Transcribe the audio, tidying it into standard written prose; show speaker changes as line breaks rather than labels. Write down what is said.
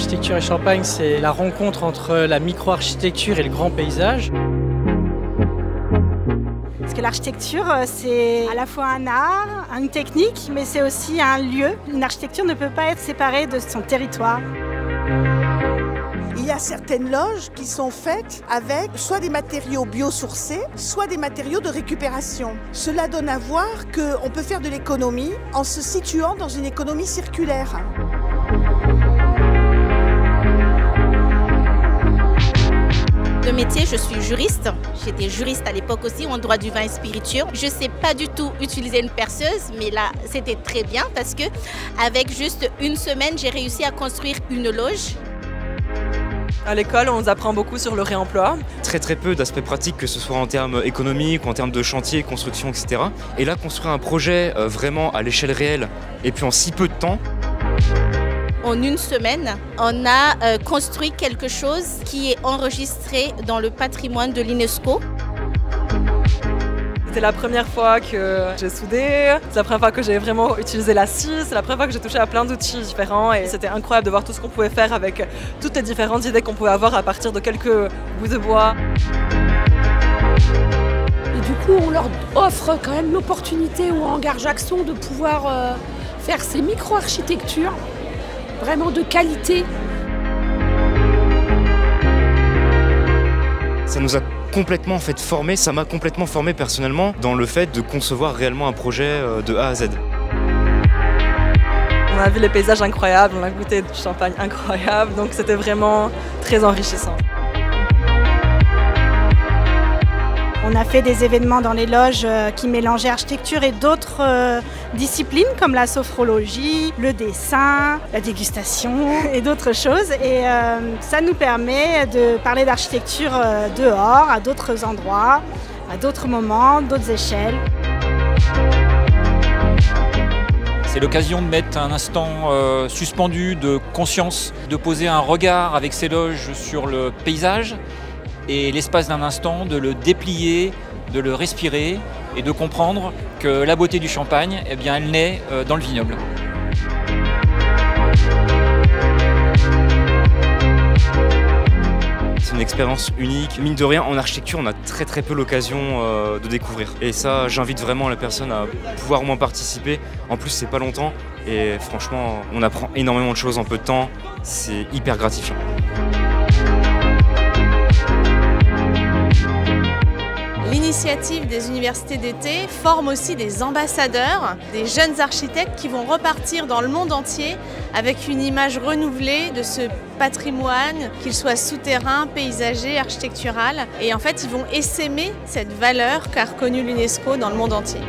Architecture et Champagne, c'est la rencontre entre la micro-architecture et le grand paysage.
Parce que l'architecture, c'est à la fois un art, une technique, mais c'est aussi un lieu. Une architecture ne peut pas être séparée de son territoire.
Il y a certaines loges qui sont faites avec soit des matériaux biosourcés, soit des matériaux de récupération. Cela donne à voir qu'on peut faire de l'économie en se situant dans une économie circulaire.
De métier, je suis juriste. J'étais juriste à l'époque aussi en droit du vin et spiritueux. Je ne sais pas du tout utiliser une perceuse, mais là, c'était très bien parce que avec juste une semaine, j'ai réussi à construire une loge.
À l'école, on nous apprend beaucoup sur le réemploi.
Très peu d'aspects pratiques, que ce soit en termes économiques ou en termes de chantier, construction, etc. Et là, construire un projet vraiment à l'échelle réelle et puis en si peu de temps.
En une semaine, on a construit quelque chose qui est enregistré dans le patrimoine de l'UNESCO.
C'était la première fois que j'ai soudé, c'est la première fois que j'ai vraiment utilisé la scie, c'est la première fois que j'ai touché à plein d'outils différents et c'était incroyable de voir tout ce qu'on pouvait faire avec toutes les différentes idées qu'on pouvait avoir à partir de quelques bouts de bois.
Et du coup, on leur offre quand même l'opportunité au hangar Jackson de pouvoir faire ces micro-architectures vraiment de qualité.
Ça nous a complètement formé, ça m'a complètement formé personnellement dans le fait de concevoir réellement un projet de A à Z.
On a vu les paysages incroyables, on a goûté du champagne incroyable, donc c'était vraiment très enrichissant.
On a fait des événements dans les loges qui mélangeaient architecture et d'autres disciplines comme la sophrologie, le dessin, la dégustation et d'autres choses. Et ça nous permet de parler d'architecture dehors, à d'autres endroits, à d'autres moments, d'autres échelles.
C'est l'occasion de mettre un instant suspendu de conscience, de poser un regard avec ces loges sur le paysage et l'espace d'un instant de le déplier, de le respirer et de comprendre que la beauté du champagne, eh bien, elle naît dans le vignoble.
C'est une expérience unique. Mine de rien, en architecture, on a très peu l'occasion de découvrir. Et ça, j'invite vraiment les personnes à pouvoir au moins participer. En plus, c'est pas longtemps et franchement, on apprend énormément de choses en peu de temps. C'est hyper gratifiant.
L'initiative des universités d'été forme aussi des ambassadeurs, des jeunes architectes qui vont repartir dans le monde entier avec une image renouvelée de ce patrimoine, qu'il soit souterrain, paysager, architectural. Et en fait, ils vont essaimer cette valeur qu'a reconnue l'UNESCO dans le monde entier.